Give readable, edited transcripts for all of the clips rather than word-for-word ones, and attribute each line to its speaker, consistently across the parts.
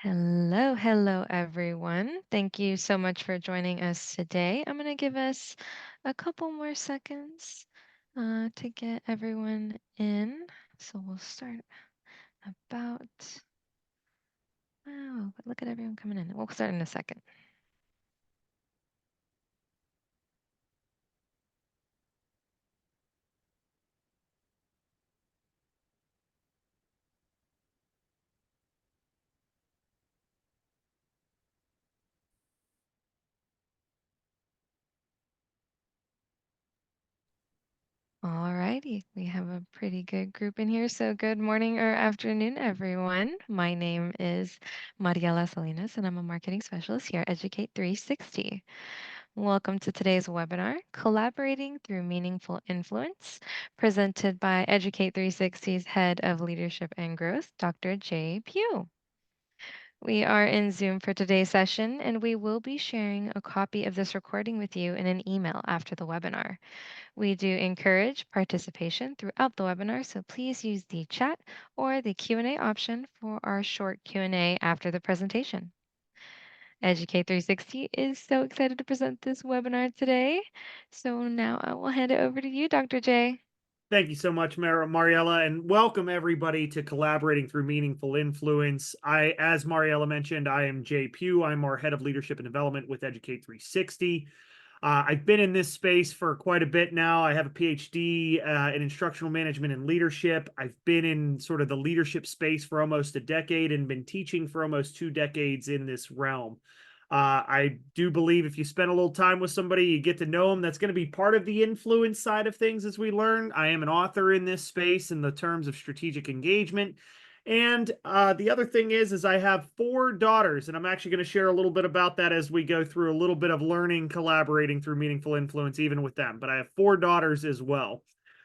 Speaker 1: Hello, everyone. Thank you so much for joining us today. I'm going to give us a couple more seconds to get everyone in. So we'll start about, wow, but look at everyone coming in. We'll start in a second. All righty, we have a pretty good group in here. So good morning or afternoon, everyone. My name is Mariela Salinas, and I'm a marketing specialist here at Educate 360. Welcome to today's webinar, Collaborating Through Meaningful Influence, presented by Educate 360's Head of Leadership and Growth, Dr. Jay Pugh. We are in Zoom for today's session, and we will be sharing a copy of this recording with you in an email after the webinar. We do encourage participation throughout the webinar, so please use the chat or the Q&A option for our short Q&A after the presentation. Educate 360 is so excited to present this webinar today. So now I will hand it over to you, Dr. J.
Speaker 2: Thank you so much, Mariella, and welcome everybody to Collaborating Through Meaningful Influence. As Mariella mentioned, I am Jay Pugh. I'm our Head of Leadership and Development with Educate 360. I've been in this space for quite a bit now. I have a PhD in instructional management and leadership. I've been in sort of the leadership space for almost a decade and been teaching for almost 2 decades in this realm. I do believe if you spend a little time with somebody, you get to know them. That's going to be part of the influence side of things as we learn. I am an author in this space in the terms of strategic engagement. And the other thing is I have 4 daughters, and I'm actually going to share a little bit about that as we go through a little bit of learning, collaborating through meaningful influence, even with them. But I have 4 daughters as well.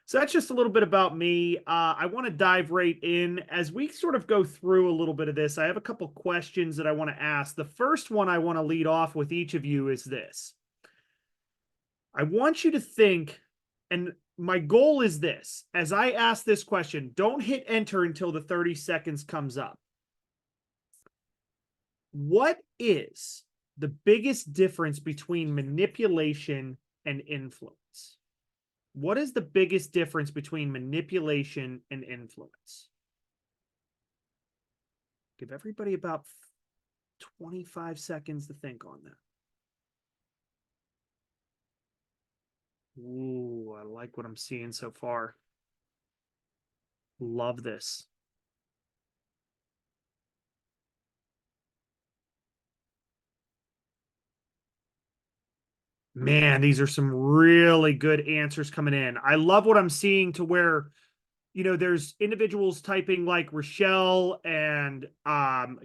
Speaker 2: So that's just a little bit about me. I want to dive right in as we sort of go through a little bit of this. I have a couple questions that I want to ask. The first one I want to lead off with each of you is this. I want you to think, and my goal is this. As I ask this question, don't hit enter until the 30 seconds comes up. What is the biggest difference between manipulation and influence? What is the biggest difference between manipulation and influence? Give everybody about 25 seconds to think on that. Ooh, I like what I'm seeing so far. Love this. Man, these are some really good answers coming in. I love what I'm seeing to where, you know, there's individuals typing like Rochelle and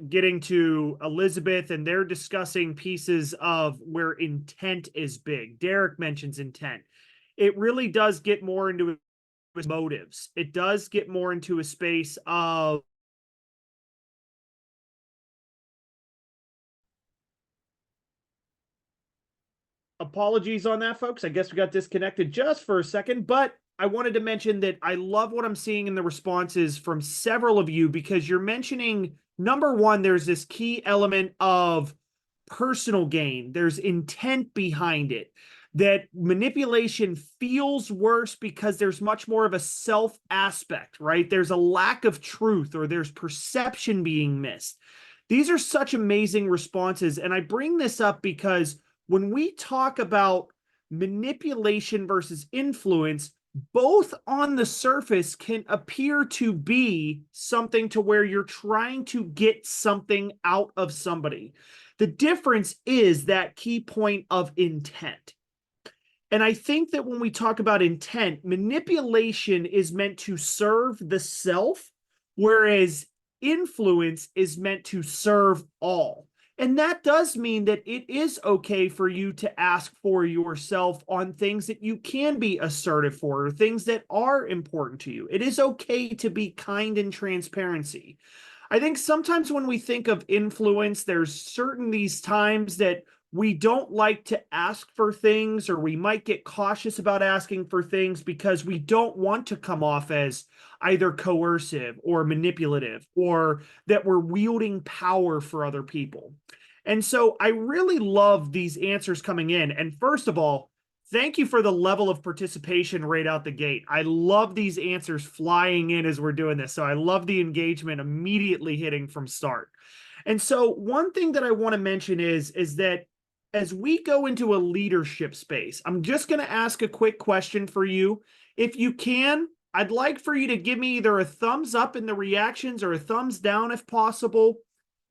Speaker 2: getting to Elizabeth, and they're discussing pieces of where intent is big. Derek mentions intent. It really does get more into motives. It does get more into a space of apologies on that, folks. I guess we got disconnected just for a second, but I wanted to mention that I love what I'm seeing in the responses from several of you because you're mentioning, number one, there's this key element of personal gain. There's intent behind it. That manipulation feels worse because there's much more of a self aspect, right? There's a lack of truth or there's perception being missed. These are such amazing responses. And I bring this up because when we talk about manipulation versus influence, both on the surface can appear to be something to where you're trying to get something out of somebody. The difference is that key point of intent. And I think that when we talk about intent, manipulation is meant to serve the self, whereas influence is meant to serve all. And that does mean that it is okay for you to ask for yourself on things that you can be assertive for, or things that are important to you. It is okay to be kind and transparency. I think sometimes when we think of influence, there's certain these times that we don't like to ask for things, or we might get cautious about asking for things because we don't want to come off as either coercive or manipulative, or that we're wielding power for other people. And so I really love these answers coming in. And first of all, thank you for the level of participation right out the gate. I love these answers flying in as we're doing this. So I love the engagement immediately hitting from start. And so one thing that I want to mention is that as we go into a leadership space, I'm just going to ask a quick question for you. If you can, I'd like for you to give me either a thumbs up in the reactions or a thumbs down if possible.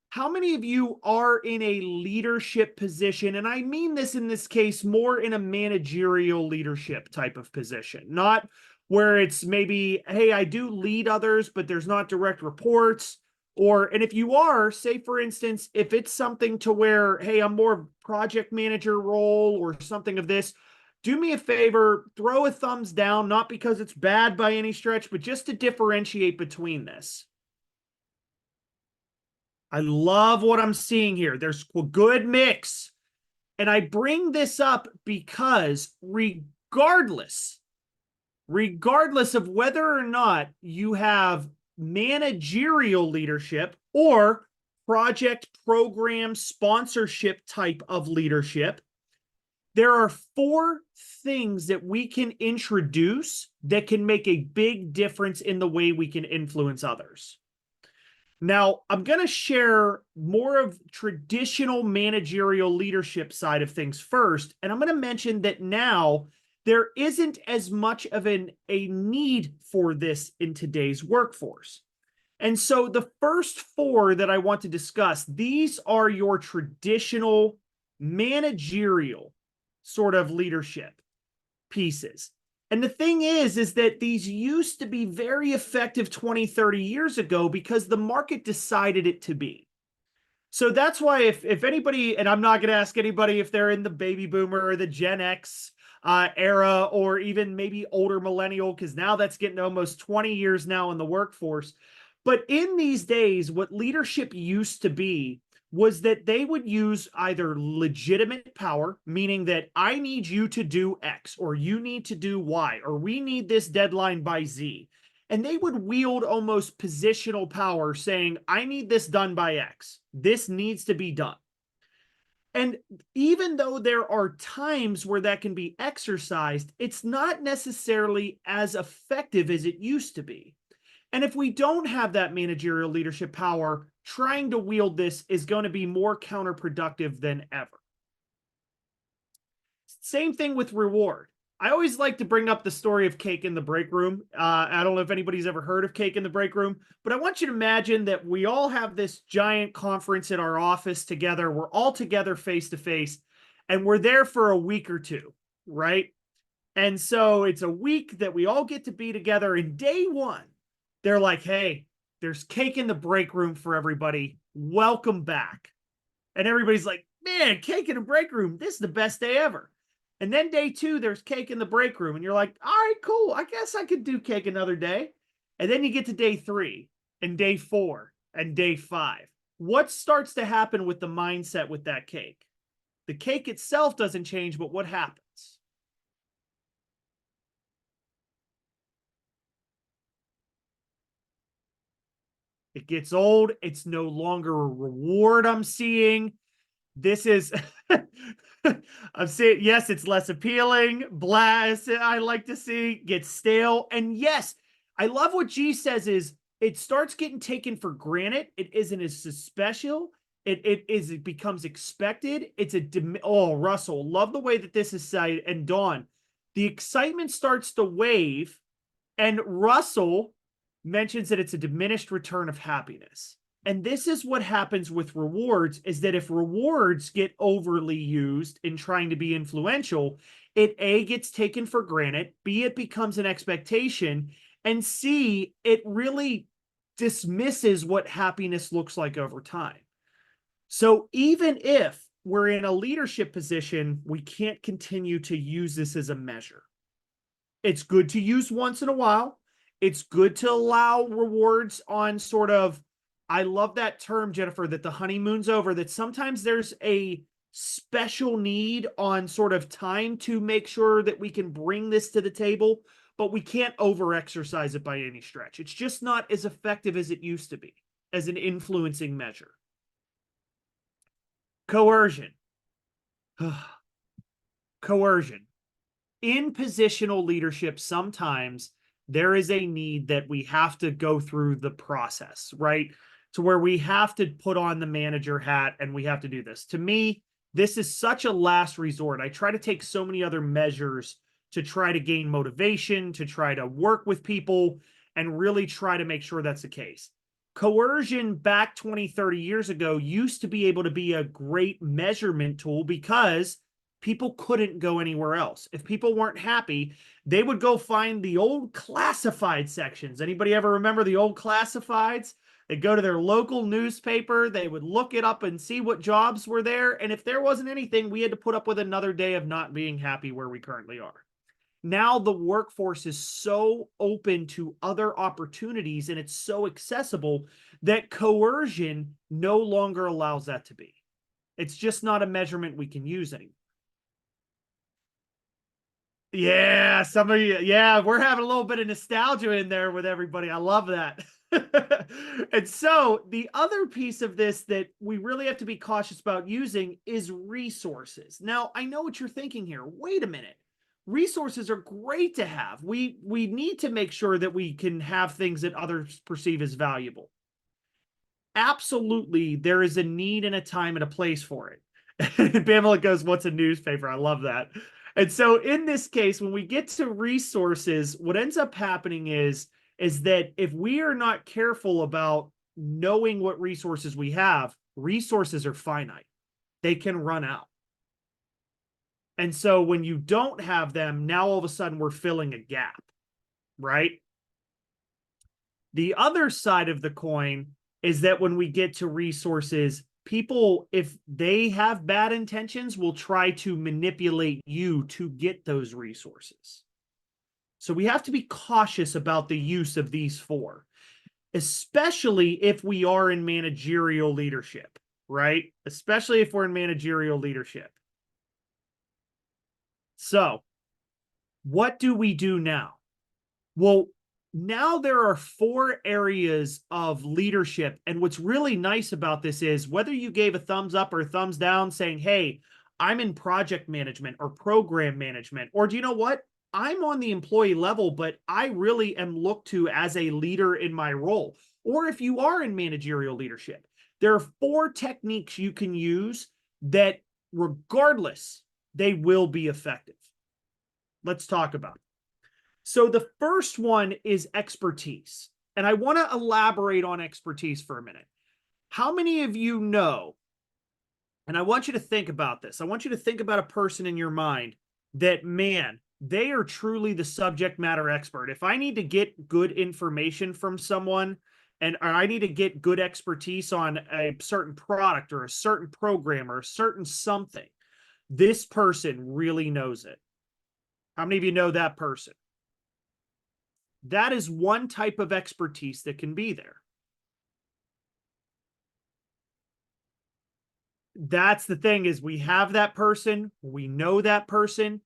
Speaker 2: How many of you are in a leadership position? And I mean this in this case more in a managerial leadership type of position, not where it's maybe, hey, I do lead others, but there's not direct reports. Or, and if you are, say for instance, if it's something to where, hey, I'm more project manager role or something of this, do me a favor, throw a thumbs down, not because it's bad by any stretch, but just to differentiate between this. I love what I'm seeing here. There's a good mix. And I bring this up because regardless of whether or not you have managerial leadership or project program sponsorship type of leadership, there are four things that we can introduce that can make a big difference in the way we can influence others. Now, I'm going to share more of traditional managerial leadership side of things first, and I'm going to mention that now there isn't as much of a need for this in today's workforce. And so the first four that I want to discuss, these are your traditional managerial sort of leadership pieces. And the thing is that these used to be very effective 20, 30 years ago because the market decided it to be. So that's why if anybody, and I'm not going to ask anybody if they're in the baby boomer or the Gen X era, or even maybe older millennial, because now that's getting almost 20 years now in the workforce. But in these days, what leadership used to be was that they would use either legitimate power, meaning that I need you to do X, or you need to do Y, or we need this deadline by Z. And they would wield almost positional power, saying, I need this done by X. This needs to be done. And even though there are times where that can be exercised, it's not necessarily as effective as it used to be. And if we don't have that managerial leadership power, trying to wield this is going to be more counterproductive than ever. Same thing with reward. I always like to bring up the story of Cake in the Break Room. I don't know if anybody's ever heard of Cake in the Break Room, but I want you to imagine that we all have this giant conference in our office together. We're all together face to face, and we're there for a week or two, right? And so it's a week that we all get to be together. And day one, they're like, hey, there's cake in the break room for everybody. Welcome back. And everybody's like, man, cake in the break room. This is the best day ever. And then day two, there's cake in the break room. And you're like, all right, cool. I guess I could do cake another day. And then you get to day three and day four and day five. What starts to happen with the mindset with that cake? The cake itself doesn't change, but what happens? It gets old. It's no longer a reward I'm seeing. This is, I'm saying, yes, it's less appealing. Blast, I like to see, gets stale. And yes, I love what G says is it starts getting taken for granted. It isn't as special. It becomes expected. It's a, oh, Russell, love the way that this is said. And Dawn, the excitement starts to wave. And Russell mentions that it's a diminished return of happiness. And this is what happens with rewards, is that if rewards get overly used in trying to be influential, it A, gets taken for granted, B, it becomes an expectation, and C, it really dismisses what happiness looks like over time. So even if we're in a leadership position, we can't continue to use this as a measure. It's good to use once in a while. It's good to allow rewards on sort of, I love that term, Jennifer, that the honeymoon's over, that sometimes there's a special need on sort of time to make sure that we can bring this to the table, but we can't over-exercise it by any stretch. It's just not as effective as it used to be as an influencing measure. Coercion. Coercion. In positional leadership, sometimes there is a need that we have to go through the process, right? To where we have to put on the manager hat and we have to do this. To me, this is such a last resort. I try to take so many other measures to try to gain motivation, to try to work with people, and really try to make sure that's the case. Coercion back 20, 30 years ago used to be able to be a great measurement tool because people couldn't go anywhere else. If people weren't happy, they would go find the old classified sections. Anybody ever remember the old classifieds? They'd go to their local newspaper, they would look it up and see what jobs were there. And if there wasn't anything, we had to put up with another day of not being happy where we currently are. Now the workforce is so open to other opportunities and it's so accessible that coercion no longer allows that to be. It's just not a measurement we can use anymore. Yeah, some of you, yeah, we're having a little bit of nostalgia in there with everybody. I love that. And so the other piece of this that we really have to be cautious about using is resources. Now, I know what you're thinking here. Wait a minute. Resources are great to have. We need to make sure that we can have things that others perceive as valuable. Absolutely, there is a need and a time and a place for it. And Pamela goes, "What's a newspaper?" I love that. And so in this case, when we get to resources, what ends up happening is that if we are not careful about knowing what resources we have, resources are finite. They can run out. And so when you don't have them, now all of a sudden we're filling a gap, right? The other side of the coin is that when we get to resources, people, if they have bad intentions, will try to manipulate you to get those resources. So we have to be cautious about the use of these four, especially if we are in managerial leadership, right? Especially if we're in managerial leadership. So, what do we do now? Well, now there are four areas of leadership. And what's really nice about this is whether you gave a thumbs up or a thumbs down saying, hey, I'm in project management or program management, or do you know what? I'm on the employee level, but I really am looked to as a leader in my role. Or if you are in managerial leadership, there are four techniques you can use that, regardless, they will be effective. Let's talk about it. So the first one is expertise. And I want to elaborate on expertise for a minute. How many of you know, and I want you to think about this, I want you to think about a person in your mind that, man, they are truly the subject matter expert. If I need to get good information from someone and or I need to get good expertise on a certain product or a certain program or a certain something, this person really knows it. How many of you know that person? That is one type of expertise that can be there. That's the thing, is we have that person, we know that person.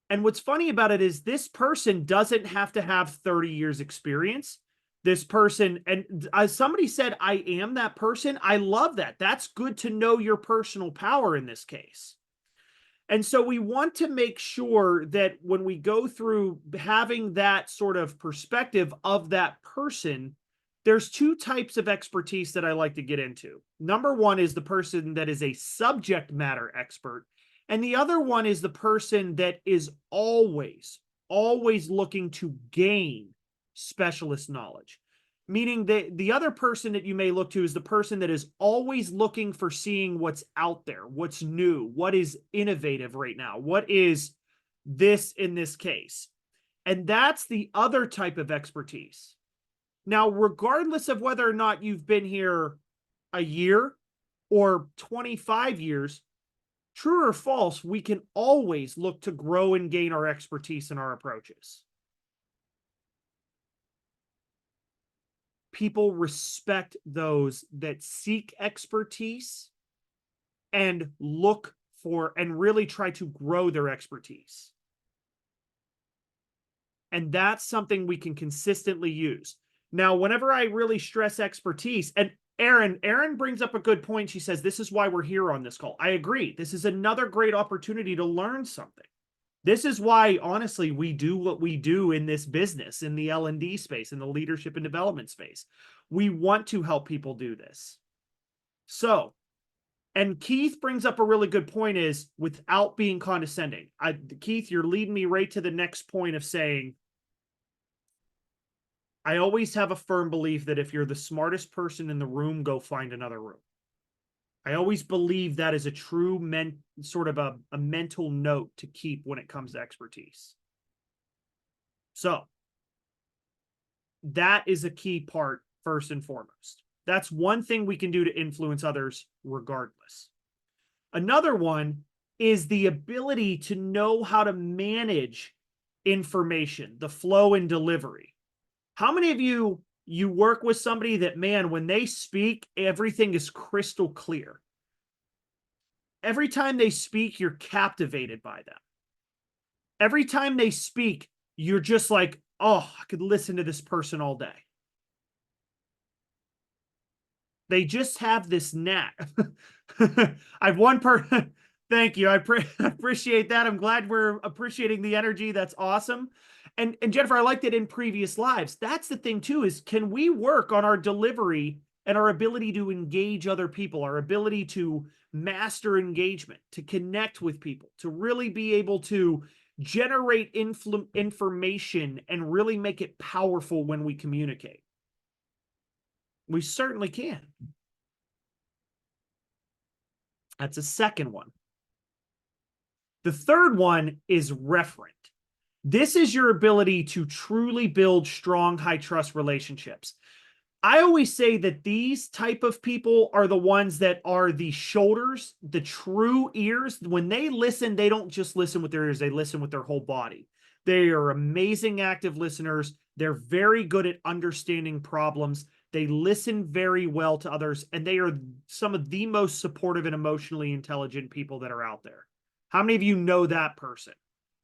Speaker 2: And what's funny about it is this person doesn't have to have 30 years experience. This person, and as somebody said, I am that person. I love that. That's good to know your personal power in this case. And so we want to make sure that when we go through having that sort of perspective of that person, there's two types of expertise that I like to get into. Number one is the person that is a subject matter expert. And the other one is the person that is always, always looking to gain specialist knowledge. Meaning that the other person that you may look to is the person that is always looking for seeing what's out there, what's new, what is innovative right now, what is this in this case. And that's the other type of expertise. Now, regardless of whether or not you've been here a year or 25 years, true or false, we can always look to grow and gain our expertise in our approaches. People respect those that seek expertise and look for and really try to grow their expertise. And that's something we can consistently use. Now, whenever I really stress expertise, and Erin brings up a good point. She says, this is why we're here on this call. I agree. This is another great opportunity to learn something. This is why, honestly, we do what we do in this business, in the L&D space, in the leadership and development space. We want to help people do this. So, and Keith brings up a really good point is without being condescending. Keith, you're leading me right to the next point of saying, I always have a firm belief that if you're the smartest person in the room, go find another room. I always believe that is a true sort of a mental note to keep when it comes to expertise. So that is a key part first and foremost. That's one thing we can do to influence others regardless. Another one is the ability to know how to manage information, the flow and delivery. How many of you work with somebody that, man, when they speak, everything is crystal clear? Every time they speak, you're captivated by them. Every time they speak, you're just like, oh, I could listen to this person all day. They just have this knack. I've one person. Thank you. I appreciate that. I'm glad we're appreciating the energy. That's awesome. And Jennifer, I liked it in previous lives. That's the thing too, is can we work on our delivery and our ability to engage other people, our ability to master engagement, to connect with people, to really be able to generate information and really make it powerful when we communicate. We certainly can. That's a second one. The third one is referent. This is your ability to truly build strong, high trust relationships. I always say that these type of people are the ones that are the shoulders, the true ears. When they listen, they don't just listen with their ears, they listen with their whole body. They are amazing active listeners. They're very good at understanding problems. They listen very well to others, and they are some of the most supportive and emotionally intelligent people that are out there. How many of you know that person?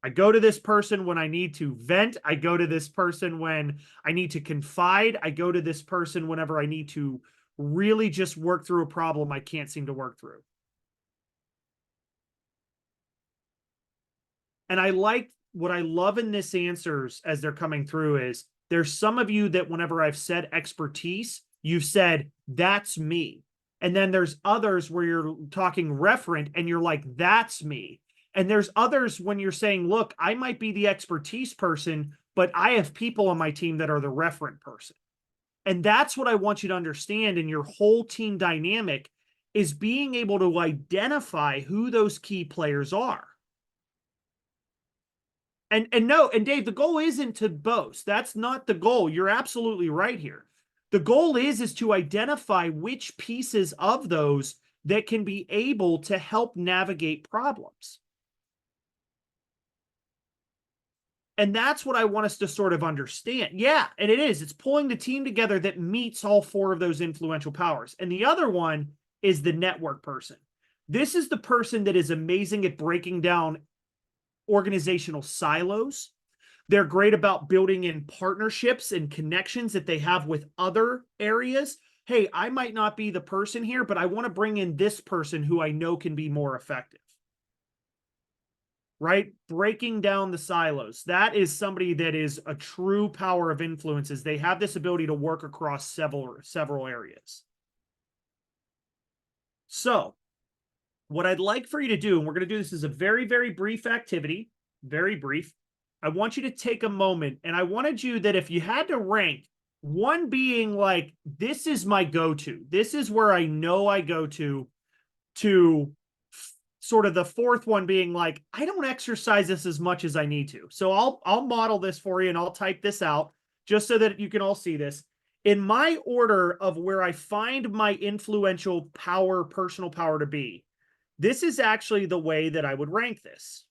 Speaker 2: I go to this person when I need to vent. I go to this person when I need to confide. I go to this person whenever I need to really just work through a problem I can't seem to work through. And I like what I love in this answers as they're coming through is there's some of you that whenever I've said expertise, you've said, that's me. And then there's others where you're talking referent and you're like, that's me. And there's others when you're saying, look, I might be the expertise person, but I have people on my team that are the referent person. And that's what I want you to understand in your whole team dynamic is being able to identify who those key players are. And no, and Dave, the goal isn't to boast. That's not the goal. You're absolutely right here. The goal is to identify which pieces of those that can be able to help navigate problems. And that's what I want us to sort of understand. Yeah, and it is. It's pulling the team together that meets all four of those influential powers. And the other one is the network person. This is the person that is amazing at breaking down organizational silos. They're great about building in partnerships and connections that they have with other areas. Hey, I might not be the person here, but I want to bring in this person who I know can be more effective. Right? Breaking down the silos. That is somebody that is a true power of influences. They have this ability to work across several areas. So, what I'd like for you to do, and we're going to do this as a very, very brief activity, very brief. I want you to take a moment, and I wanted you that if you had to rank, one being like, this is my go-to. This is where I know I go to sort of the fourth one being like, I don't exercise this as much as I need to. So I'll model this for you and I'll type this out just so that you can all see this. In my order of where I find my influential power, personal power to be, this is actually the way that I would rank this.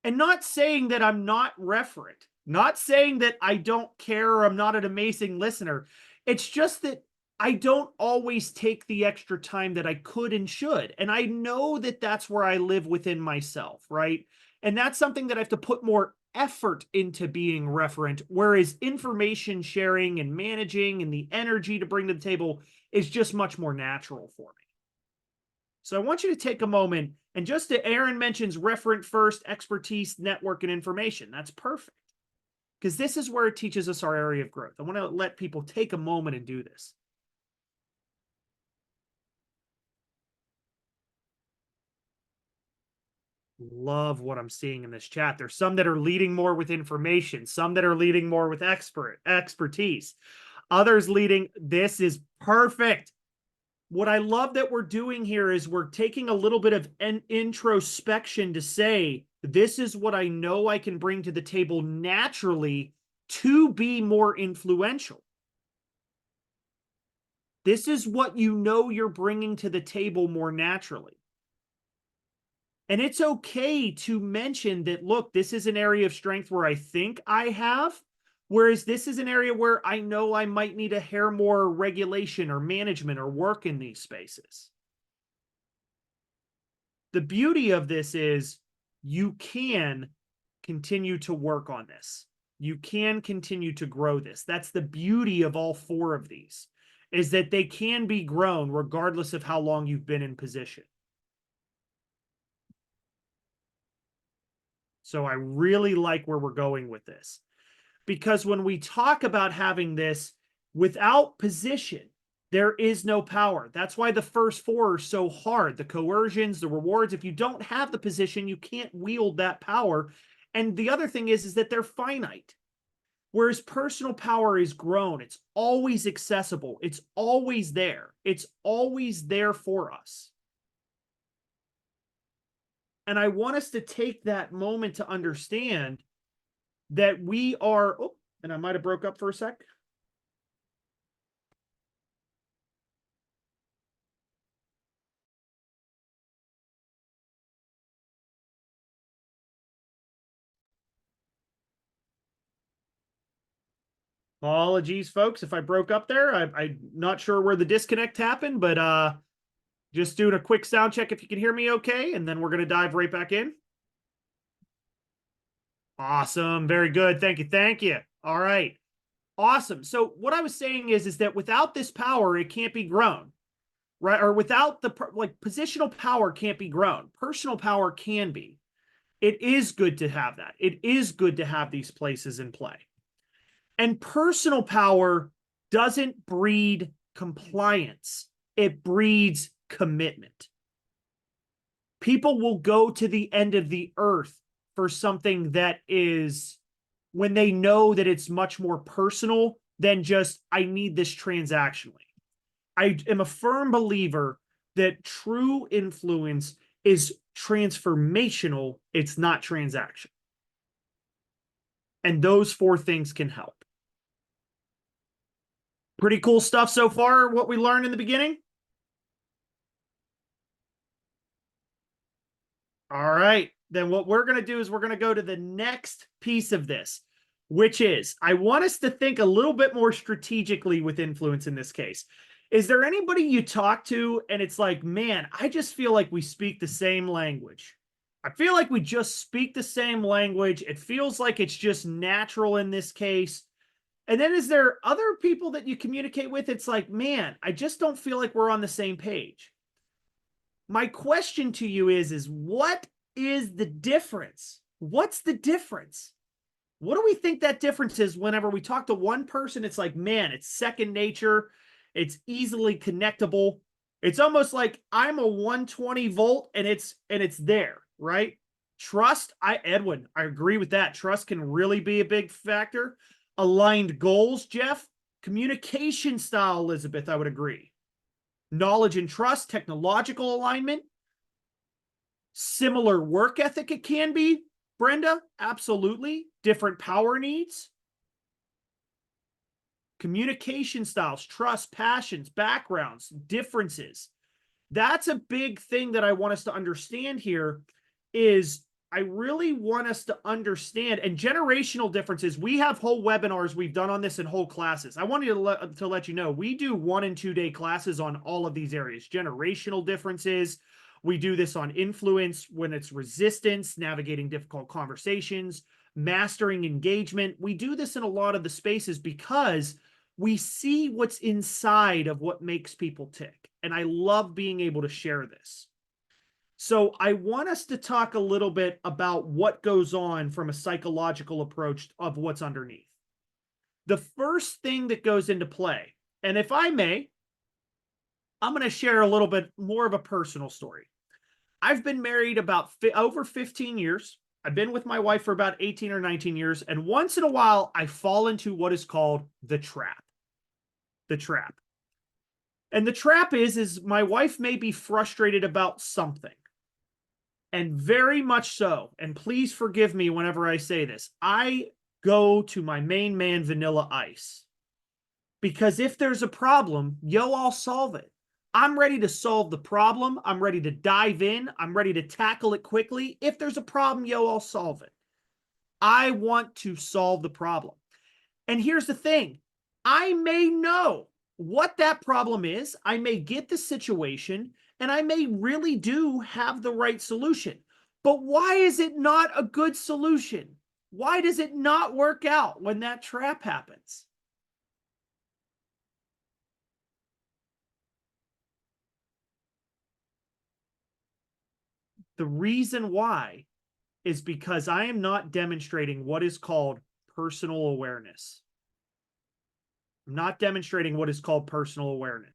Speaker 2: And not saying that I'm not referent, not saying that I don't care or I'm not an amazing listener. It's just that I don't always take the extra time that I could and should. And I know that that's where I live within myself, right? And that's something that I have to put more effort into being referent, whereas information sharing and managing and the energy to bring to the table is just much more natural for me. So I want you to take a moment and just to Aaron mentions referent first, expertise, network, and information. That's perfect because this is where it teaches us our area of growth. I want to let people take a moment and do this. Love what I'm seeing in this chat. There's some that are leading more with information, some that are leading more with expertise, others leading. This is perfect. What I love that we're doing here is we're taking a little bit of an introspection to say, this is what I know I can bring to the table naturally to be more influential. This is what you know you're bringing to the table more naturally. And it's okay to mention that, look, this is an area of strength where I think I have, whereas this is an area where I know I might need a hair more regulation or management or work in these spaces. The beauty of this is you can continue to work on this. You can continue to grow this. That's the beauty of all four of these, is that they can be grown regardless of how long you've been in position. So I really like where we're going with this. Because when we talk about having this without position, there is no power. That's why the first four are so hard. The coercions, the rewards. If you don't have the position, you can't wield that power. And the other thing is that they're finite. Whereas personal power is grown. It's always accessible. It's always there. It's always there for us. And I want us to take that moment to understand that we are, oh, and I might have broke up for a sec. Apologies, folks, if I broke up there. I'm not sure where the disconnect happened, but just doing a quick sound check if you can hear me okay, and then we're going to dive right back in. Awesome. Very good. Thank you. Thank you. All right. Awesome. So what I was saying is that without this power, it can't be grown, right? Or without the, like, positional power can't be grown. Personal power can be. It is good to have that. It is good to have these places in play. And personal power doesn't breed compliance, it breeds commitment. People will go to the end of the earth for something that is, when they know that it's much more personal than just, I need this transactionally. I am a firm believer that true influence is transformational, it's not transactional. And those four things can help. Pretty cool stuff so far, what we learned in the beginning. All right. Then what we're going to do is we're going to go to the next piece of this, which is I want us to think a little bit more strategically with influence in this case. Is there anybody you talk to and it's like, man, I just feel like we speak the same language? I feel like we just speak the same language. It feels like it's just natural in this case. And then is there other people that you communicate with? It's like, man, I just don't feel like we're on the same page. My question to you is what is the difference? What's the difference? What do we think that difference is whenever we talk to one person? It's like, man, it's second nature. It's easily connectable. It's almost like I'm a 120 volt and it's there, right? Trust, Edwin, I agree with that. Trust can really be a big factor. Aligned goals, Jeff. Communication style, Elizabeth, I would agree. Knowledge and trust, technological alignment, similar work ethic, it can be, Brenda, absolutely. Different power needs, communication styles, trust, passions, backgrounds, differences. That's a big thing that I want us to understand here is I really want us to understand, and generational differences. We have whole webinars we've done on this and whole classes. I wanted to let you know we do 1 and 2 day classes on all of these areas. Generational differences. We do this on influence when it's resistance, navigating difficult conversations, mastering engagement. We do this in a lot of the spaces because we see what's inside of what makes people tick. And I love being able to share this. So I want us to talk a little bit about what goes on from a psychological approach of what's underneath. The first thing that goes into play, and if I may, I'm going to share a little bit more of a personal story. I've been married about over 15 years. I've been with my wife for about 18 or 19 years. And once in a while, I fall into what is called the trap. The trap. And the trap is my wife may be frustrated about something. And very much so, and please forgive me whenever I say this, I go to my main man, Vanilla Ice. Because if there's a problem, I'll solve it. I'm ready to solve the problem. I'm ready to dive in. I'm ready to tackle it quickly. If there's a problem, I'll solve it. I want to solve the problem. And here's the thing. I may know what that problem is. I may get the situation, and I may really do have the right solution. But why is it not a good solution? Why does it not work out when that trap happens? The reason why is because I am not demonstrating what is called personal awareness. I'm not demonstrating what is called personal awareness.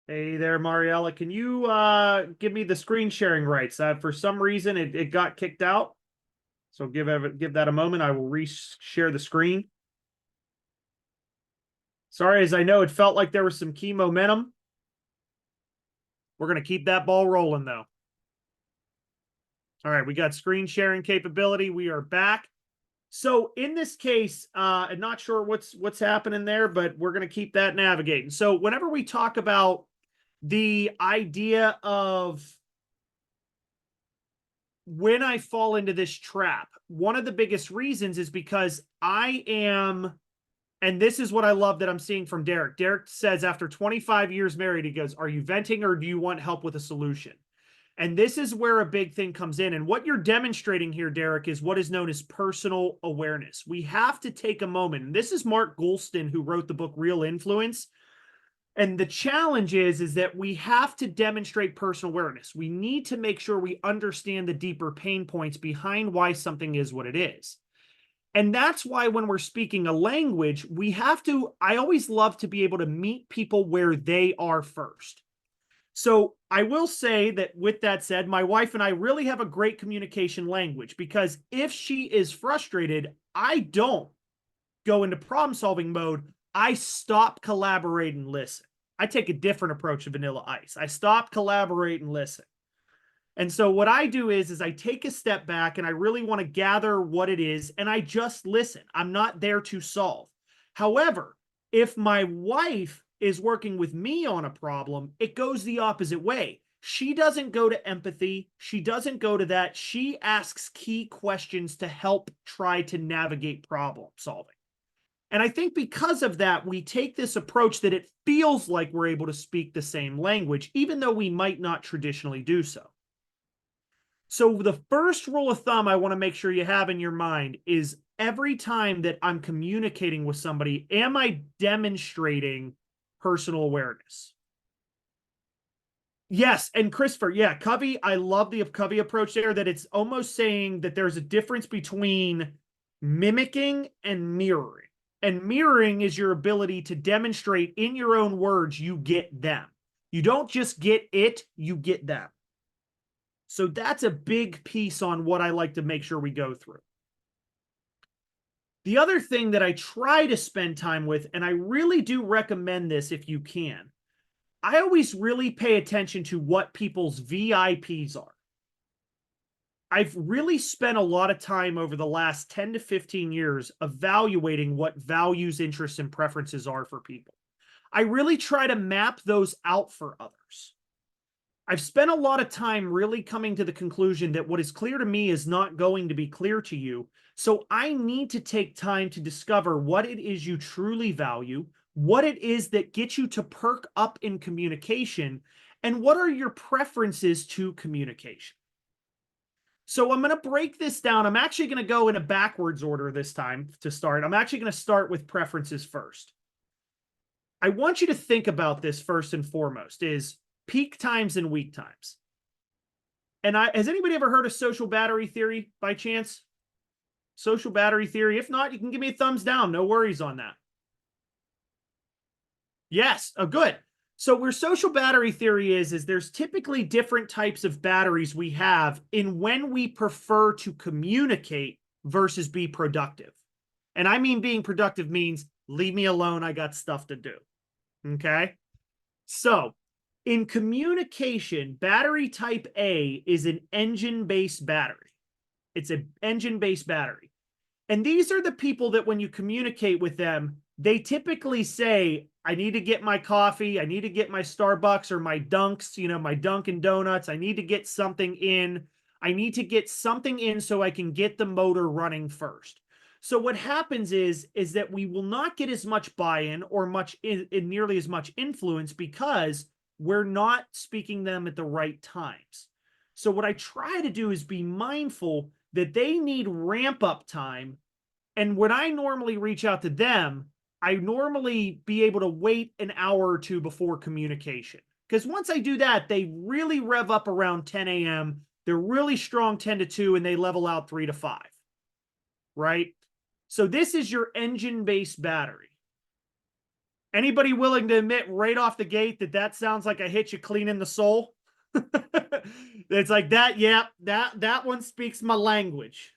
Speaker 2: Hey there, Mariella. Can you give me the screen sharing rights? For some reason, it got kicked out. So give that a moment. I will re-share the screen. Sorry, as I know, it felt like there was some key momentum. We're going to keep that ball rolling, though. All right, we got screen sharing capability. We are back. So in this case, I'm not sure what's happening there, but we're going to keep that navigating. So whenever we talk about the idea of when I fall into this trap, one of the biggest reasons is because I am, and this is what I love that I'm seeing from Derek. Derek says after 25 years married, he goes, "Are you venting or do you want help with a solution?" And this is where a big thing comes in. And what you're demonstrating here, Derek, is what is known as personal awareness. We have to take a moment. And this is Mark Goulston, who wrote the book Real Influence. And the challenge is that we have to demonstrate personal awareness. We need to make sure we understand the deeper pain points behind why something is what it is. And that's why when we're speaking a language, we have to, I always love to be able to meet people where they are first. So I will say that with that said, my wife and I really have a great communication language, because if she is frustrated, I don't go into problem solving mode. I stop, collaborate, and listen. I take a different approach to Vanilla Ice. I stop, collaborate, and listen. And so what I do is I take a step back and I really want to gather what it is, and I just listen. I'm not there to solve. However, if my wife is working with me on a problem, it goes the opposite way. She doesn't go to empathy. She doesn't go to that. She asks key questions to help try to navigate problem solving. And I think because of that, we take this approach that it feels like we're able to speak the same language, even though we might not traditionally do so. So the first rule of thumb I want to make sure you have in your mind is every time that I'm communicating with somebody, am I demonstrating personal awareness? Yes, and Christopher, yeah, Covey, I love the Covey approach there, that it's almost saying that there's a difference between mimicking and mirroring. And mirroring is your ability to demonstrate in your own words you get them. You don't just get it, you get them. So that's a big piece on what I like to make sure we go through. The other thing that I try to spend time with, and I really do recommend this if you can, I always really pay attention to what people's VIPs are. I've really spent a lot of time over the last 10 to 15 years evaluating what values, interests, and preferences are for people. I really try to map those out for others. I've spent a lot of time really coming to the conclusion that what is clear to me is not going to be clear to you. So I need to take time to discover what it is you truly value, what it is that gets you to perk up in communication, and what are your preferences to communication. So I'm going to break this down. I'm actually going to go in a backwards order this time to start. I'm actually going to start with preferences first. I want you to think about this first and foremost is peak times and weak times. And has anybody ever heard of social battery theory by chance? Social battery theory. If not, you can give me a thumbs down. No worries on that. Yes. Oh, good. So where social battery theory is there's typically different types of batteries we have in when we prefer to communicate versus be productive. And I mean being productive means leave me alone. I got stuff to do. Okay. So in communication, battery type A is an engine-based battery. It's an engine-based battery. And these are the people that when you communicate with them, they typically say, I need to get my coffee. I need to get my Starbucks or my Dunks, my Dunkin' Donuts. I need to get something in. I need to get something in so I can get the motor running first. So what happens is that we will not get as much buy-in or much in nearly as much influence because we're not speaking them at the right times. So what I try to do is be mindful that they need ramp up time. And when I normally reach out to them, I normally be able to wait an hour or two before communication. Because once I do that, they really rev up around 10 a.m. They're really strong 10 to 2 and they level out 3 to 5. Right? So this is your engine-based battery. Anybody willing to admit right off the gate that that sounds like I hit you clean in the soul? It's like that. Yeah, that one speaks my language.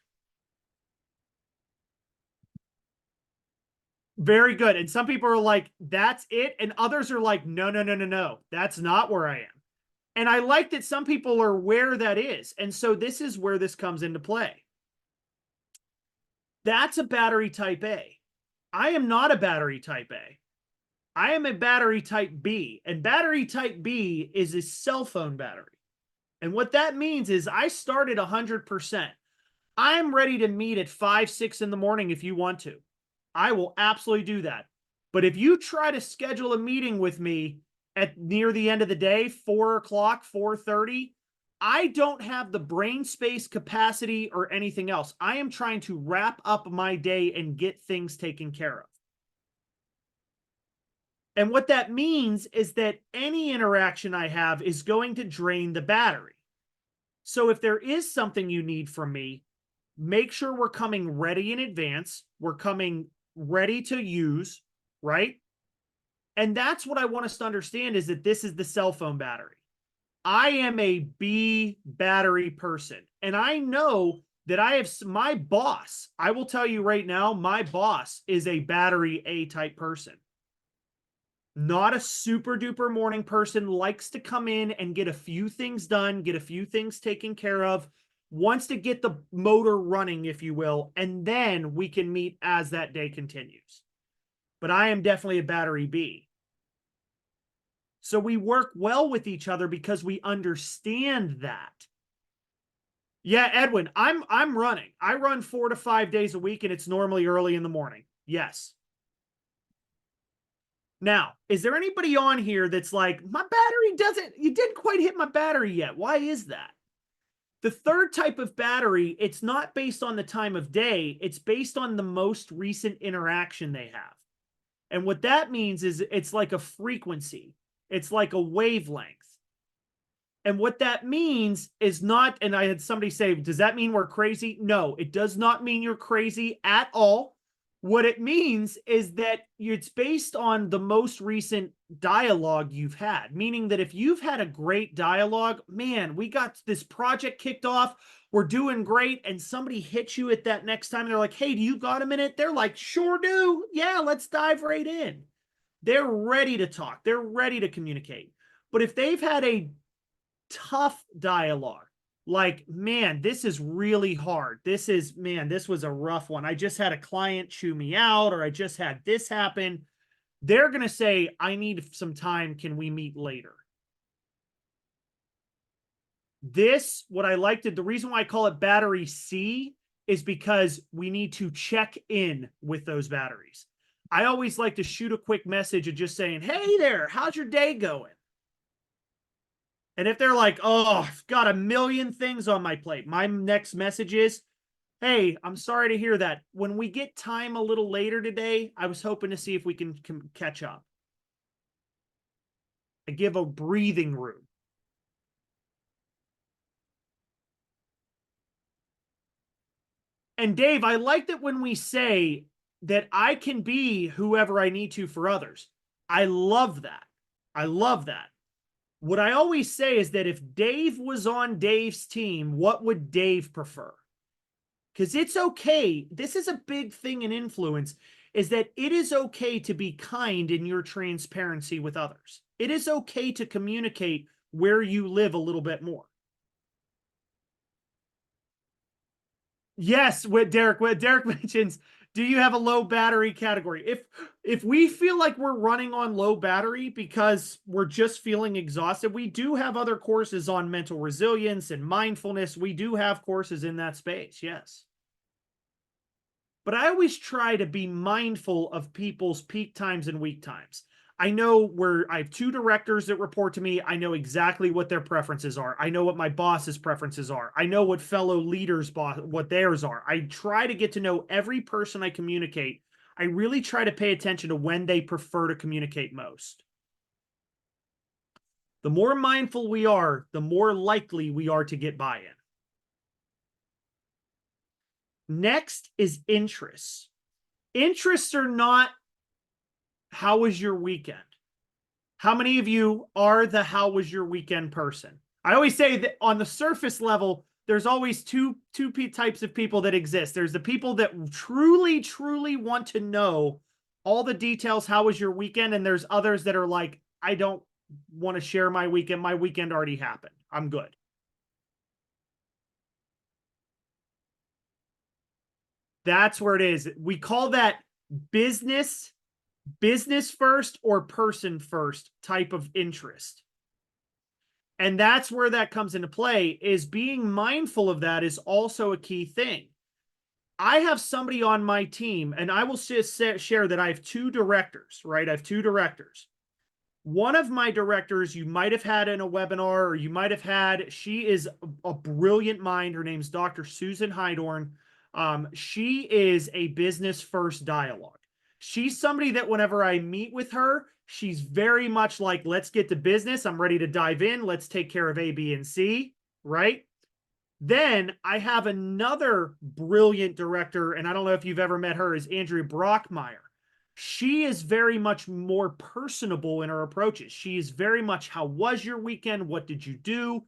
Speaker 2: Very good. And some people are like, that's it. And others are like, no, no, no, no, no. That's not where I am. And I like that some people are where that is. And so this is where this comes into play. That's a battery type A. I am not a battery type A. I am a battery type B. And battery type B is a cell phone battery. And what that means is I start at 100%. I'm ready to meet at 5, 6 in the morning if you want to. I will absolutely do that. But if you try to schedule a meeting with me at near the end of the day, 4 o'clock, 4:30, I don't have the brain space capacity or anything else. I am trying to wrap up my day and get things taken care of. And what that means is that any interaction I have is going to drain the battery. So if there is something you need from me, make sure we're coming ready in advance. We're coming ready to use, right? And that's what I want us to understand is that this is the cell phone battery. I am a B battery person. And I know that I have my boss. I will tell you right now, my boss is a battery A type person. Not a super duper morning person, likes to come in and get a few things done, get a few things taken care of, wants to get the motor running, if you will, and then we can meet as that day continues. But I am definitely a battery B. So we work well with each other because we understand that. Yeah, Edwin, I'm running. I run 4 to 5 days a week and it's normally early in the morning. Yes. Now, is there anybody on here that's like, my battery doesn't, you didn't quite hit my battery yet? Why is that? The third type of battery, it's not based on the time of day, it's based on the most recent interaction they have. And what that means is it's like a frequency, it's like a wavelength. And what that means is not, and I had somebody say, does that mean we're crazy? No, it does not mean you're crazy at all. What it means is that it's based on the most recent dialogue you've had, meaning that if you've had a great dialogue, man, we got this project kicked off, we're doing great, and somebody hits you at that next time, and they're like, hey, do you got a minute? They're like, sure do. Yeah, let's dive right in. They're ready to talk. They're ready to communicate. But if they've had a tough dialogue, like, man, this is really hard. This was a rough one. I just had a client chew me out, or I just had this happen. They're going to say, I need some time. Can we meet later? What I liked it, the reason why I call it battery C is because we need to check in with those batteries. I always like to shoot a quick message of just saying, hey there, how's your day going? And if they're like, oh, I've got a million things on my plate, my next message is, hey, I'm sorry to hear that. When we get time a little later today, I was hoping to see if we can catch up. I give a breathing room. And Dave, I like that when we say that I can be whoever I need to for others. I love that. I love that. What I always say is that if Dave was on Dave's team, what would Dave prefer? Because it's okay. This is a big thing in influence, is that it is okay to be kind in your transparency with others. It is okay to communicate where you live a little bit more. Yes, what Derek mentions, do you have a low battery category? If we feel like we're running on low battery because we're just feeling exhausted, we do have other courses on mental resilience and mindfulness. We do have courses in that space, yes. But I always try to be mindful of people's peak times and weak times. I know where I have two directors that report to me. I know exactly what their preferences are. I know what my boss's preferences are. I know what fellow leaders' what theirs are. I try to get to know every person I communicate. I really try to pay attention to when they prefer to communicate most. The more mindful we are, the more likely we are to get buy-in. Next is interests. Interests are not, how was your weekend? How many of you are the how was your weekend person? I always say that on the surface level, there's always two types of people that exist. There's the people that truly, truly want to know all the details. How was your weekend? And there's others that are like, I don't want to share my weekend. My weekend already happened. I'm good. That's where it is. We call that business first or person first type of interest. And that's where that comes into play, is being mindful of that is also a key thing. I have somebody on my team, and I will just share that I have two directors, right? I have two directors. One of my directors you might have had in a webinar, or you might have had, she is a brilliant mind. Her name's Dr. Susan Heidorn. She is a business first dialogue. She's somebody that whenever I meet with her, she's very much like, let's get to business. I'm ready to dive in. Let's take care of A, B, and C, right? Then I have another brilliant director, and I don't know if you've ever met her, is Andrea Brockmeyer. She is very much more personable in her approaches. She is very much, how was your weekend? What did you do?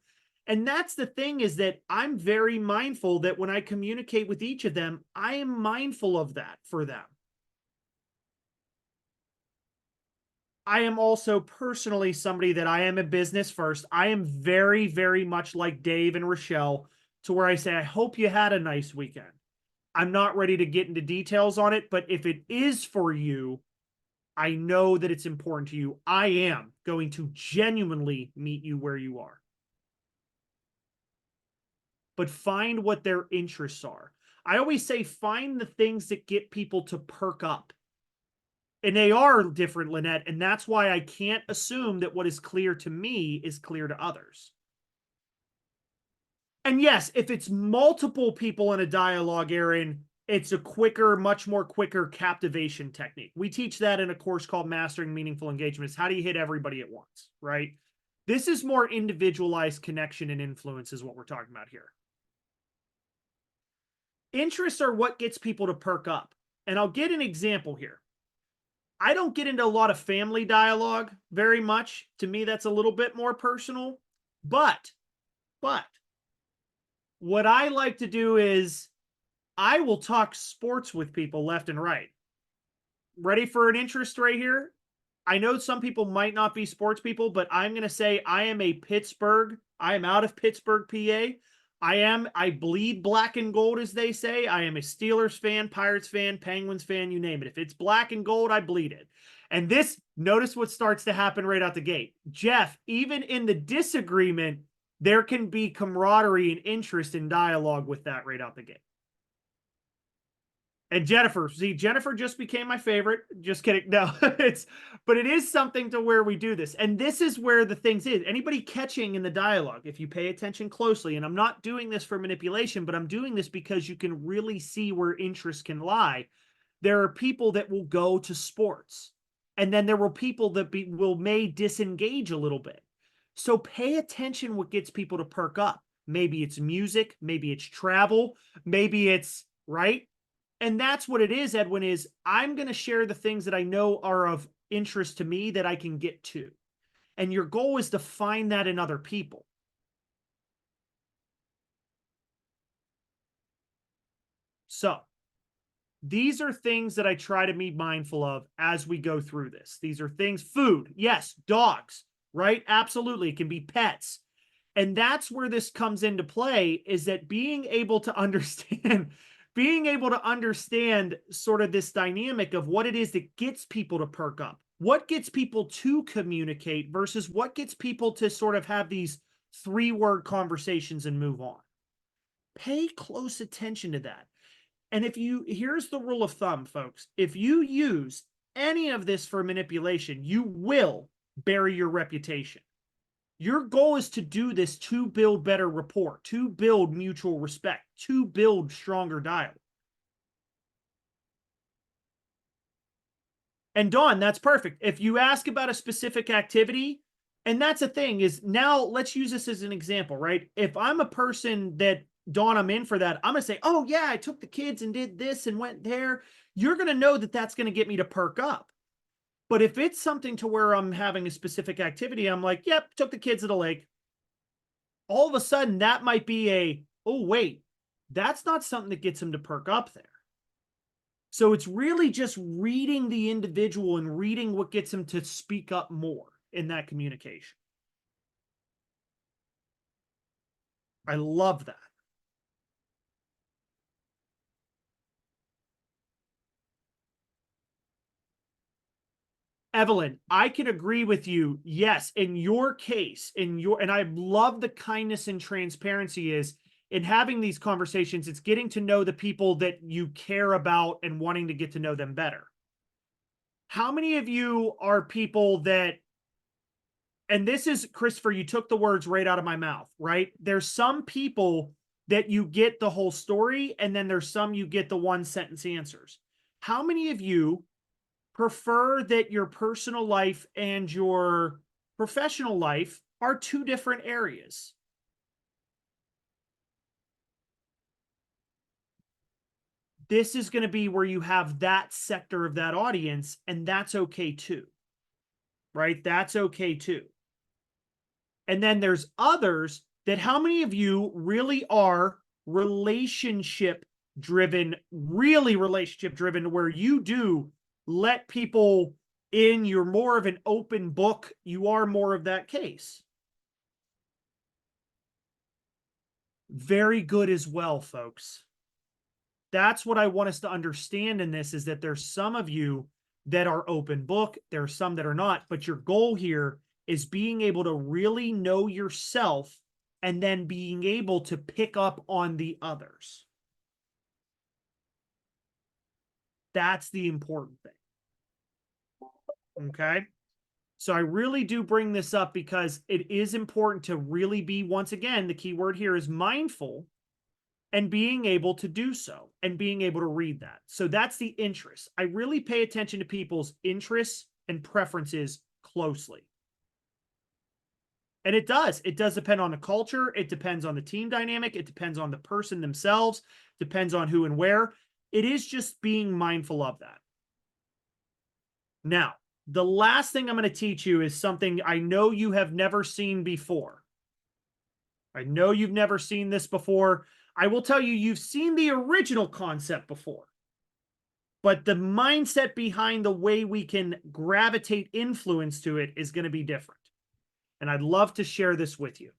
Speaker 2: And that's the thing, is that I'm very mindful that when I communicate with each of them, I am mindful of that for them. I am also personally somebody that I am a business first. I am very, very much like Dave and Rochelle, to where I say, I hope you had a nice weekend. I'm not ready to get into details on it, but if it is for you, I know that it's important to you. I am going to genuinely meet you where you are. But find what their interests are. I always say, find the things that get people to perk up. And they are different, Lynette, and that's why I can't assume that what is clear to me is clear to others. And yes, if it's multiple people in a dialogue, Aaron, it's a quicker, much more quicker captivation technique. We teach that in a course called Mastering Meaningful Engagements. How do you hit everybody at once, right? This is more individualized connection and influence is what we're talking about here. Interests are what gets people to perk up. And I'll get an example here. I don't get into a lot of family dialogue very much. To me, that's a little bit more personal. But what I like to do is I will talk sports with people left and right. Ready for an interest right here? I know some people might not be sports people, but I'm going to say I am a Pittsburgh. I am out of Pittsburgh, PA. I bleed black and gold, as they say. I am a Steelers fan, Pirates fan, Penguins fan, you name it. If it's black and gold, I bleed it. And this, notice what starts to happen right out the gate. Jeff, even in the disagreement, there can be camaraderie and interest in dialogue with that right out the gate. And Jennifer, see, Jennifer just became my favorite. Just kidding. No, but it is something to where we do this. And this is where the things is. Anybody catching in the dialogue, if you pay attention closely, and I'm not doing this for manipulation, but I'm doing this because you can really see where interest can lie. There are people that will go to sports, and then there will people that may disengage a little bit. So pay attention what gets people to perk up. Maybe it's music, maybe it's travel, maybe it's right. And that's what it is, Edwin, is I'm going to share the things that I know are of interest to me that I can get to. And your goal is to find that in other people. So these are things that I try to be mindful of as we go through this. These are things, food, yes, dogs, right? Absolutely. It can be pets. And that's where this comes into play, is that being able to understand sort of this dynamic of what it is that gets people to perk up, what gets people to communicate versus what gets people to sort of have these 3-word conversations and move on. Pay close attention to that. And here's the rule of thumb, folks. If you use any of this for manipulation, you will bury your reputation. Your goal is to do this to build better rapport, to build mutual respect, to build stronger dialogue. And Dawn, that's perfect. If you ask about a specific activity, and that's the thing is, now let's use this as an example, right? If I'm a person that, Dawn, I'm in for that, I'm going to say, oh yeah, I took the kids and did this and went there. You're going to know that that's going to get me to perk up. But if it's something to where I'm having a specific activity, I'm like, yep, took the kids to the lake. All of a sudden that might be oh wait, that's not something that gets them to perk up there. So it's really just reading the individual and reading what gets them to speak up more in that communication. I love that. Evelyn, I can agree with you. Yes, in your case, and I love the kindness and transparency is in having these conversations, it's getting to know the people that you care about and wanting to get to know them better. How many of you are people that, and this is, Christopher, you took the words right out of my mouth, right? There's some people that you get the whole story, and then there's some you get the 1-sentence answers. How many of you prefer that your personal life and your professional life are 2 different areas? This is going to be where you have that sector of that audience, and that's okay too, right? That's okay too. And then there's others that, how many of you really are relationship driven, really relationship driven, where you do let people in, you're more of an open book, you are more of that case? Very good as well, folks. That's what I want us to understand in this, is that there's some of you that are open book, there are some that are not, but your goal here is being able to really know yourself and then being able to pick up on the others. That's the important thing. Okay. So I really do bring this up because it is important to really be, once again, the key word here is mindful, and being able to do so and being able to read that. So that's the interest. I really pay attention to people's interests and preferences closely. And it does. It does depend on the culture. It depends on the team dynamic. It depends on the person themselves. Depends on who and where. It is just being mindful of that. Now, the last thing I'm going to teach you is something I know you have never seen before. I know you've never seen this before. I will tell you, you've seen the original concept before. But the mindset behind the way we can gravitate influence to it is going to be different. And I'd love to share this with you.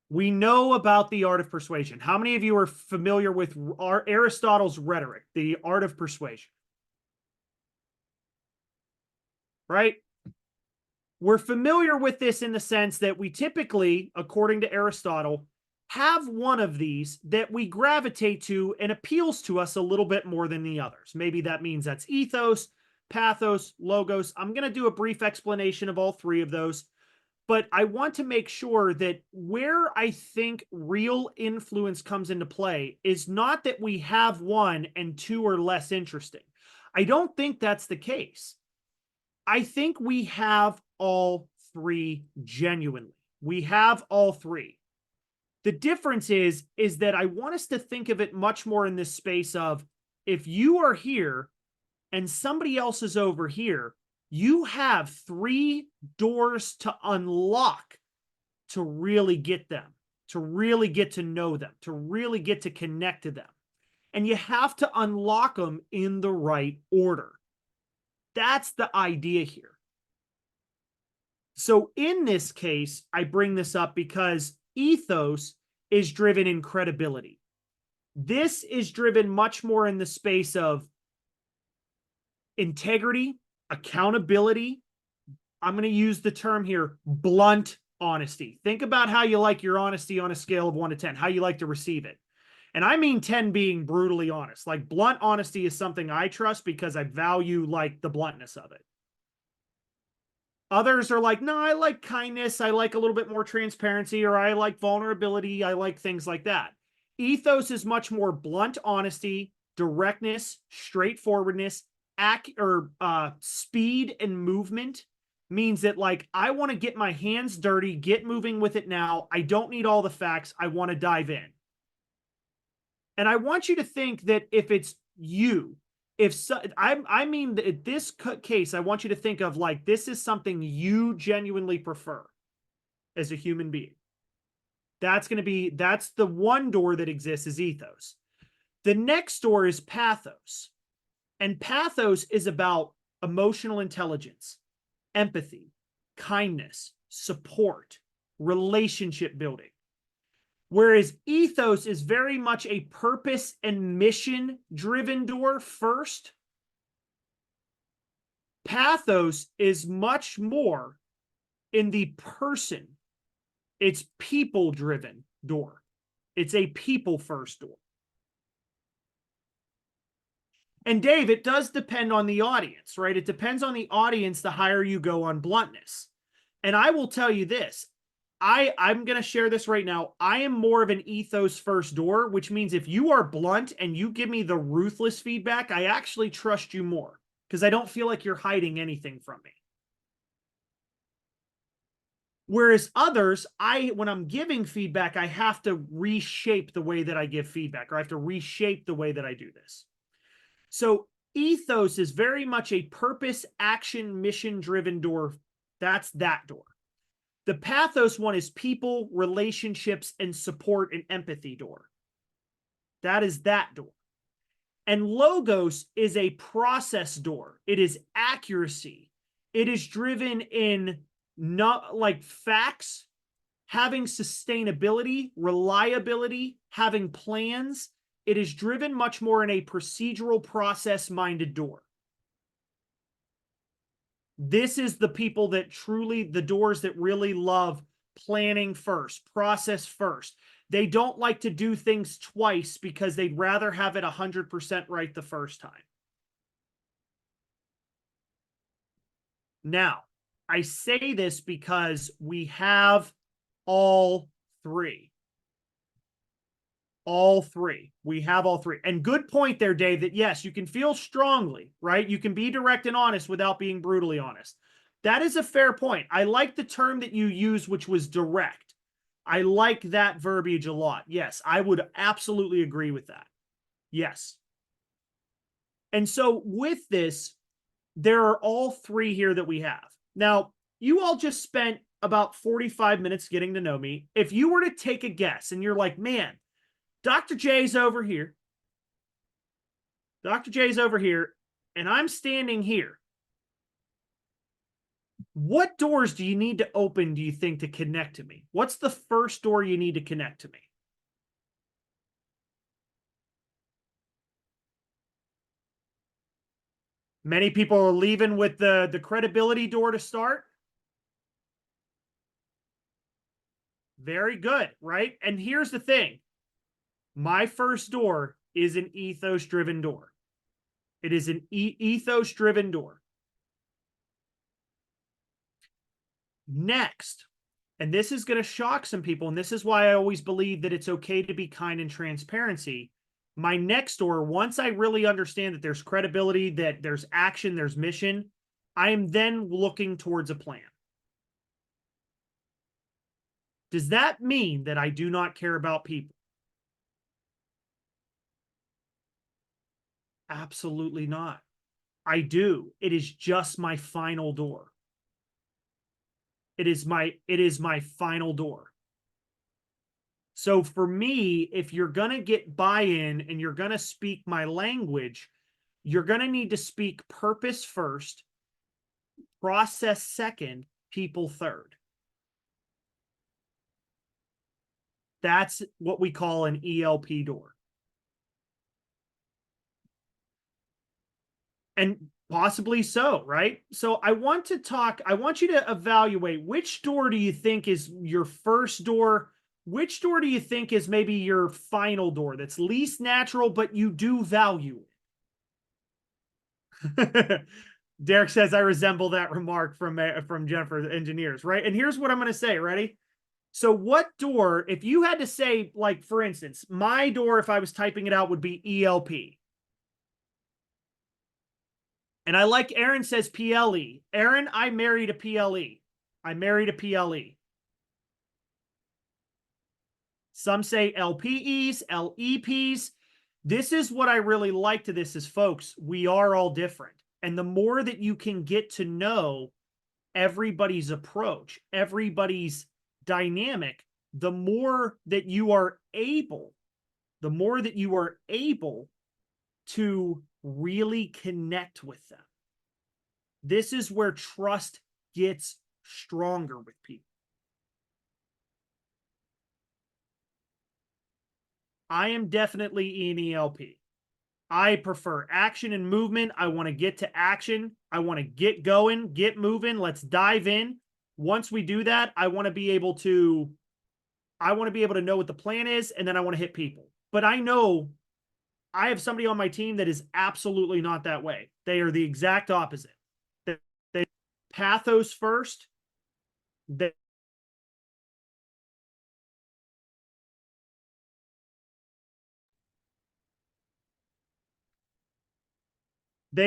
Speaker 2: We know about the art of persuasion. How many of you are familiar with Aristotle's rhetoric, the art of persuasion? Right? We're familiar with this in the sense that we typically, according to Aristotle, have one of these that we gravitate to and appeals to us a little bit more than the others. Maybe that means that's ethos, pathos, logos. I'm going to do a brief explanation of all three of those. But I want to make sure that where I think real influence comes into play is not that we have one and two are less interesting. I don't think that's the case. I think we have all three genuinely. We have all three. The difference is that I want us to think of it much more in this space of if you are here and somebody else is over here, you have three doors to unlock to really get them, to really get to know them, to really get to connect to them. And you have to unlock them in the right order. That's the idea here. So in this case, I bring this up because ethos is driven in credibility. This is driven much more in the space of integrity, accountability. I'm going to use the term here, blunt honesty. Think about how you like your honesty on a scale of 1 to 10, how you like to receive it. And I mean 10 being brutally honest. Like blunt honesty is something I trust because I value like the bluntness of it. Others are like, no, I like kindness. I like a little bit more transparency, or I like vulnerability. I like things like that. Ethos is much more blunt honesty, directness, straightforwardness, speed and movement means that like, I want to get my hands dirty, get moving with it now. I don't need all the facts. I want to dive in. And I want you to think that if it's you, if so, I mean, in this case, I want you to think of like, this is something you genuinely prefer as a human being. That's the one door that exists is ethos. The next door is pathos. And pathos is about emotional intelligence, empathy, kindness, support, relationship building. Whereas ethos is very much a purpose and mission driven door first. Pathos is much more in the person. It's people driven door. It's a people first door. And Dave, it does depend on the audience, right? It depends on the audience the higher you go on bluntness. And I will tell you this, I'm going to share this right now. I am more of an ethos first door, which means if you are blunt and you give me the ruthless feedback, I actually trust you more because I don't feel like you're hiding anything from me. Whereas others, when I'm giving feedback, I have to reshape the way that I give feedback, or I have to reshape the way that I do this. So ethos is very much a purpose, action, mission driven door. That's that door. The pathos one is people, relationships, and support and empathy door. That is that door. And logos is a process door. It is accuracy. It is driven in not like facts, having sustainability, reliability, having plans. It is driven much more in a procedural process minded door. This is the people that truly, the doors that really love planning first, process first. They don't like to do things twice because they'd rather have it 100% right the first time. Now, I say this because we have all three. All three. We have all three. And good point there, Dave, that yes, you can feel strongly, right? You can be direct and honest without being brutally honest. That is a fair point. I like the term that you used, which was direct. I like that verbiage a lot. Yes, I would absolutely agree with that. Yes. And so with this, there are all three here that we have. Now, you all just spent about 45 minutes getting to know me. If you were to take a guess and you're like, man, Dr. J's over here, Dr. J's over here, and I'm standing here. What doors do you need to open, do you think, to connect to me? What's the first door you need to connect to me? Many people are leaving with the credibility door to start. Very good, right? And here's the thing. My first door is an ethos-driven door. It is an ethos-driven door. Next, and this is going to shock some people, and this is why I always believe that it's okay to be kind and transparency. My next door, once I really understand that there's credibility, that there's action, there's mission, I am then looking towards a plan. Does that mean that I do not care about people? Absolutely not. I do. It is just my final door. It is my final door. So for me, if you're going to get buy-in and you're going to speak my language, you're going to need to speak purpose first, process second, people third. That's what we call an ELP door. And possibly so, right? So I want you to evaluate, which door do you think is your first door? Which door do you think is maybe your final door that's least natural, but you do value it? Derek says, I resemble that remark from Jennifer Engineers, right? And here's what I'm going to say. Ready? So what door, if you had to say, like, for instance, my door, if I was typing it out, would be ELP. And I like Aaron says PLE. Aaron, I married a PLE. I married a PLE. Some say LPEs, LEPs. This is what I really like to this is, folks, we are all different. And the more that you can get to know everybody's approach, everybody's dynamic, the more that you are able to really connect with them. This is where trust gets stronger with people. I am definitely an ELP. I prefer action and movement. I want to get to action. I want to get going, get moving. Let's dive in. Once we do that, I want to be able to know what the plan is, and then I want to hit people. But I know I have somebody on my team that is absolutely not that way. They are the exact opposite. They pathos first. They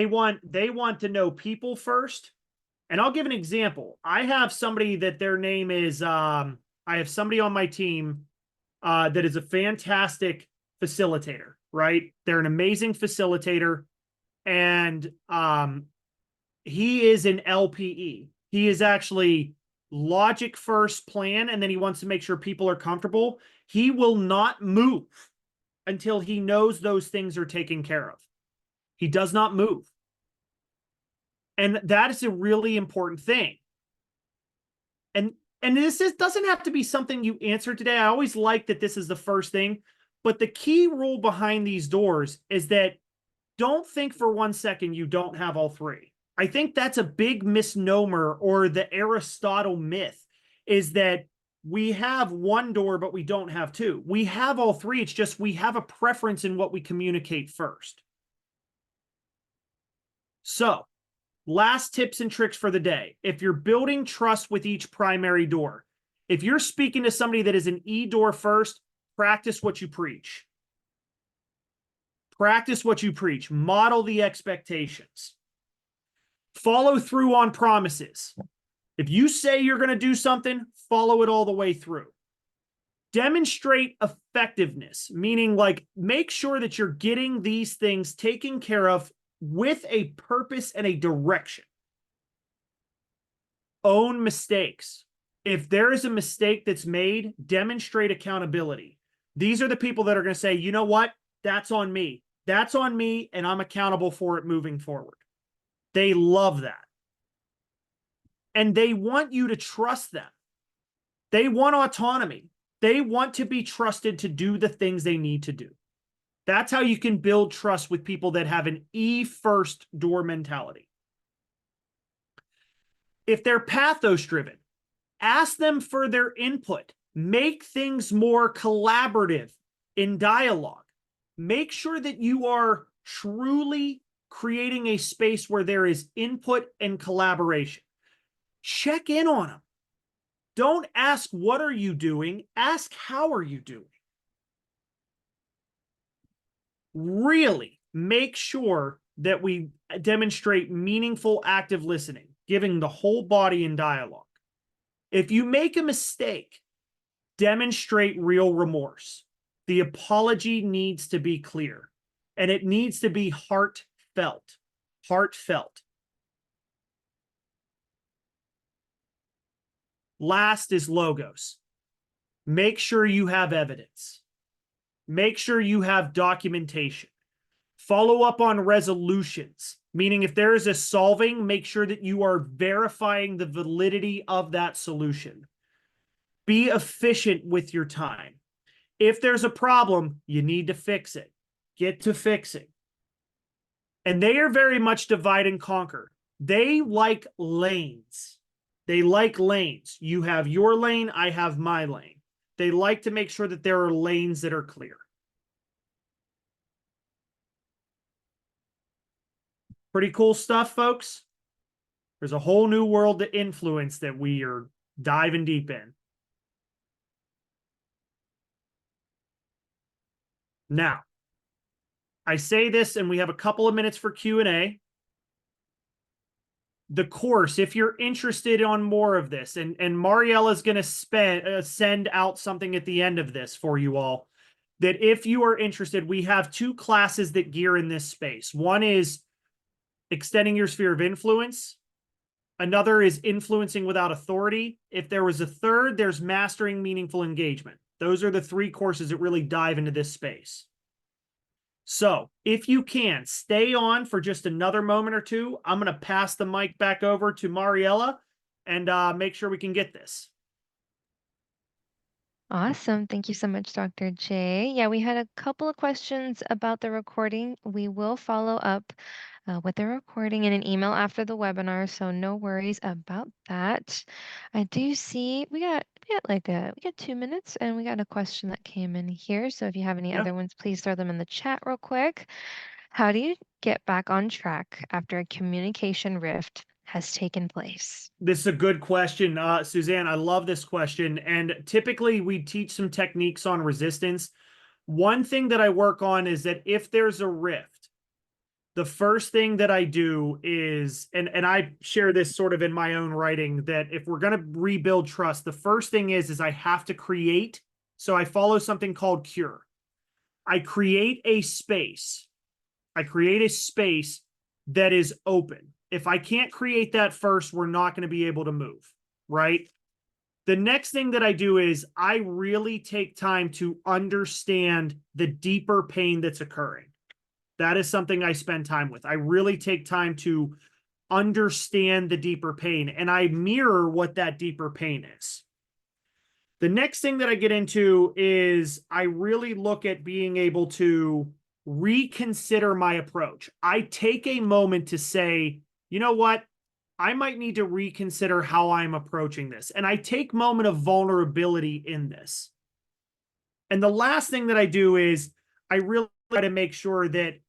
Speaker 2: want to know people first. And I'll give an example. I have somebody that their name is I have somebody on my team that is a fantastic facilitator, right? They're an amazing facilitator, and he is an LPE. He is actually logic first, plan, and then he wants to make sure people are comfortable. He will not move until he knows those things are taken care of. He does not move. And that is a really important thing. And this doesn't have to be something you answer today. I always like that this is the first thing. But the key rule behind these doors is that don't think for 1 second you don't have all three. I think that's a big misnomer, or the Aristotle myth is that we have one door, but we don't have two. We have all three. It's just we have a preference in what we communicate first. So, last tips and tricks for the day. If you're building trust with each primary door, if you're speaking to somebody that is an E door first, practice what you preach. Practice what you preach. Model the expectations. Follow through on promises. If you say you're going to do something, follow it all the way through. Demonstrate effectiveness, meaning like make sure that you're getting these things taken care of with a purpose and a direction. Own mistakes. If there is a mistake that's made, demonstrate accountability. These are the people that are going to say, you know what? That's on me. That's on me, and I'm accountable for it moving forward. They love that. And they want you to trust them. They want autonomy. They want to be trusted to do the things they need to do. That's how you can build trust with people that have an E first door mentality. If they're pathos driven, ask them for their input. Make things more collaborative in dialogue. Make sure that you are truly creating a space where there is input and collaboration. Check in on them. Don't ask, what are you doing? Ask, how are you doing? Really make sure that we demonstrate meaningful, active listening, giving the whole body in dialogue. If you make a mistake, demonstrate real remorse. The apology needs to be clear, and it needs to be heartfelt. Heartfelt. Last is logos. Make sure you have evidence. Make sure you have documentation. Follow up on resolutions, meaning if there is a solving, make sure that you are verifying the validity of that solution. Be efficient with your time. If there's a problem, you need to fix it. Get to fixing. And they are very much divide and conquer. They like lanes. They like lanes. You have your lane, I have my lane. They like to make sure that there are lanes that are clear. Pretty cool stuff, folks. There's a whole new world to influence that we are diving deep in. Now, I say this and we have a couple of minutes for Q&A. The course, if you're interested on more of this, and Mariella's going to send out something at the end of this for you all, that if you are interested, we have 2 classes that gear in this space. One is extending your sphere of influence. Another is influencing without authority. If there was a third, there's mastering meaningful engagement. Those are the 3 courses that really dive into this space. So if you can, stay on for just another moment or two. I'm going to pass the mic back over to Mariella and make sure we can get this.
Speaker 1: Awesome. Thank you so much, Dr. J. Yeah, we had a couple of questions about the recording. We will follow up with the recording in an email after the webinar, so no worries about that. I do see we got 2 minutes, and we got a question that came in here. So if you have any
Speaker 2: Yeah.
Speaker 1: other ones, please throw them in the chat real quick. How do you get back on track after a communication rift has taken place?
Speaker 2: This is a good question, Suzanne. I love this question. And typically we teach some techniques on resistance. One thing that I work on is that if there's a rift, the first thing that I do is, and I share this sort of in my own writing, that if we're going to rebuild trust, the first thing is I have to create. So I follow something called cure. I create a space. I create a space that is open. If I can't create that first, we're not going to be able to move, right? The next thing that I do is I really take time to understand the deeper pain that's occurring. That is something I spend time with. I really take time to understand the deeper pain, and I mirror what that deeper pain is. The next thing that I get into is I really look at being able to reconsider my approach. I take a moment to say, you know what? I might need to reconsider how I'm approaching this. And I take moment of vulnerability in this. And the last thing that I do is I really try to make sure that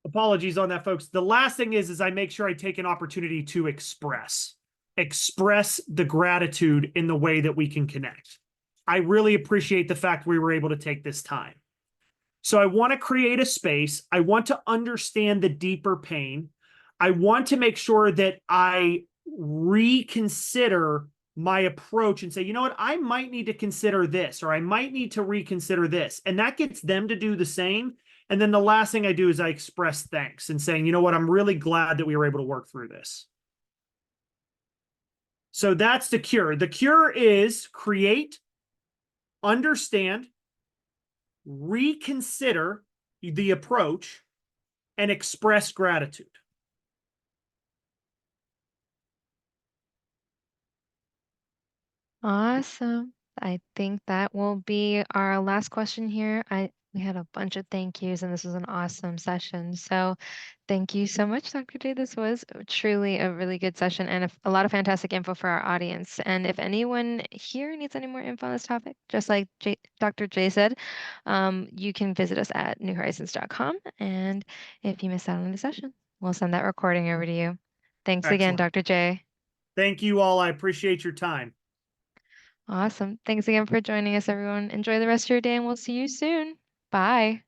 Speaker 2: apologies on that, folks. The last thing is I make sure I take an opportunity to express the gratitude in the way that we can connect. I really appreciate the fact we were able to take this time. So I want to create a space. I want to understand the deeper pain. I want to make sure that I reconsider my approach and say, you know what, I might need to consider this, or I might need to reconsider this. And that gets them to do the same. And then the last thing I do is I express thanks and saying, you know what, I'm really glad that we were able to work through this. So that's the cure. The cure is create, understand, reconsider the approach, and express gratitude.
Speaker 1: Awesome. I think that will be our last question here. We had a bunch of thank yous and this was an awesome session. So thank you so much, Dr. J. This was truly a really good session and a lot of fantastic info for our audience. And if anyone here needs any more info on this topic, just like Dr. J said, you can visit us at newhorizons.com. And if you missed out on the session, we'll send that recording over to you. Thanks again,
Speaker 2: Excellent.
Speaker 1: Dr. J.
Speaker 2: Thank you all. I appreciate your time.
Speaker 1: Awesome. Thanks again for joining us, everyone. Enjoy the rest of your day, and we'll see you soon. Bye.